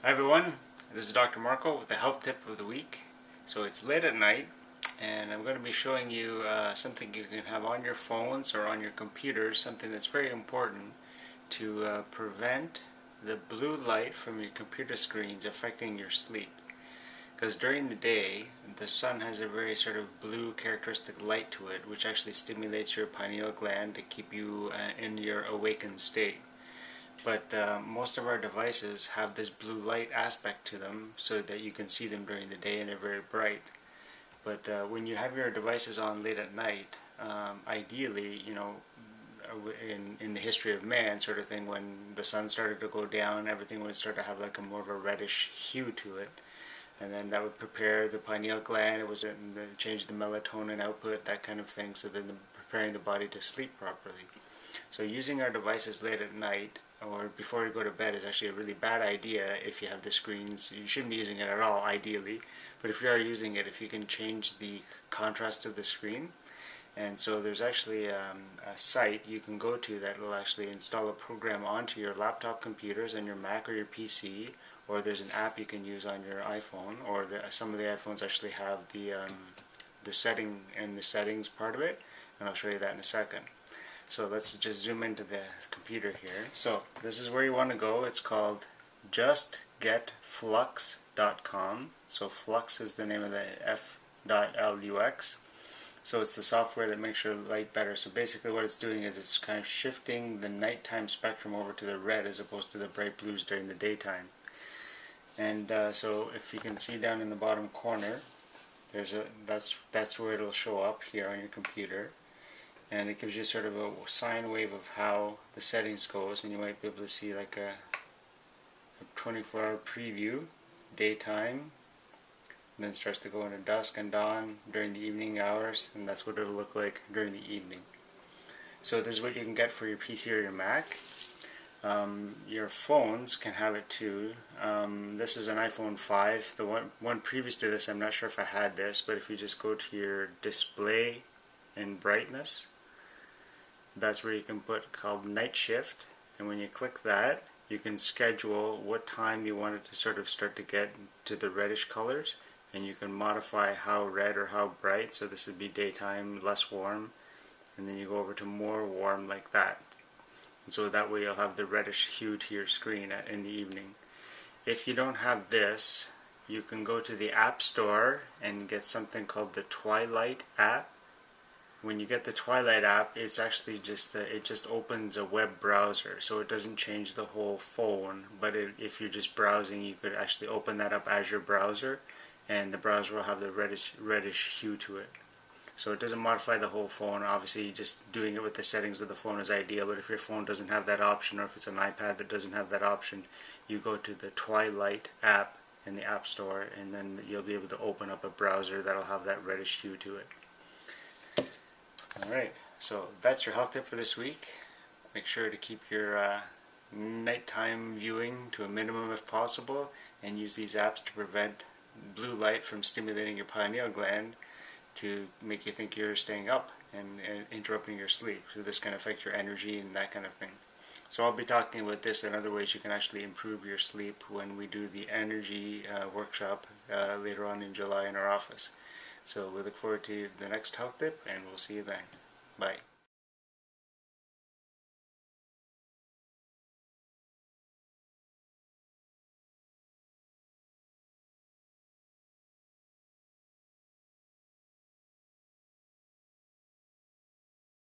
Hi everyone, this is Dr. Marco with the health tip of the week. So it's late at night and I'm going to be showing you something you can have on your phones or on your computers, something that's very important to prevent the blue light from your computer screens affecting your sleep. Because during the day, the sun has a very sort of blue characteristic light to it, which actually stimulates your pineal gland to keep you in your awakened state. But most of our devices have this blue light aspect to them so that you can see them during the day and they're very bright. But when you have your devices on late at night, ideally, in the history of man sort of thing, when the sun started to go down, everything would start to have like a more of a reddish hue to it. And then that would prepare the pineal gland, it was change the melatonin output, that kind of thing, so then preparing the body to sleep properly. So using our devices late at night or before you go to bed is actually a really bad idea if you have the screens. You shouldn't be using it at all, ideally. But if you are using it, if you can change the contrast of the screen. And so there's actually a site you can go to that will actually install a program onto your laptop computers and your Mac or your PC, or there's an app you can use on your iPhone, or some of the iPhones actually have the setting and the settings part of it, and I'll show you that in a second. So let's just zoom into the computer here. So this is where you want to go. It's called justgetflux.com. So Flux is the name of the F.LUX. So it's the software that makes your light better. So basically what it's doing is it's kind of shifting the nighttime spectrum over to the red as opposed to the bright blues during the daytime. And so if you can see down in the bottom corner, that's where it'll show up here on your computer. And it gives you sort of a sine wave of how the settings goes, and you might be able to see like a 24-hour preview, daytime, and then starts to go into dusk and dawn during the evening hours, and that's what it'll look like during the evening. So this is what you can get for your PC or your Mac. Your phones can have it too. This is an iPhone 5. The one previous to this, I'm not sure if I had this, but if you just go to your display and brightness, that's where you can put called night shift, and when you click that you can schedule what time you want it to sort of start to get to the reddish colors, and you can modify how red or how bright. So this would be daytime, less warm, and then you go over to more warm like that, and so that way you'll have the reddish hue to your screen in the evening. If you don't have this, you can go to the App Store and get something called the Twilight app. When you get the Twilight app, it's actually just it just opens a web browser, so it doesn't change the whole phone. But if you're just browsing, you could actually open that up as your browser, and the browser will have the reddish hue to it. So it doesn't modify the whole phone. Obviously, just doing it with the settings of the phone is ideal. But if your phone doesn't have that option, or if it's an iPad that doesn't have that option, you go to the Twilight app in the App Store, and then you'll be able to open up a browser that'll have that reddish hue to it. Alright, so that's your health tip for this week. Make sure to keep your nighttime viewing to a minimum if possible, and use these apps to prevent blue light from stimulating your pineal gland to make you think you're staying up and interrupting your sleep. So this can affect your energy and that kind of thing. So I'll be talking about this and other ways you can actually improve your sleep when we do the energy workshop later on in July in our office. So we look forward to the next health tip, and we'll see you then. Bye.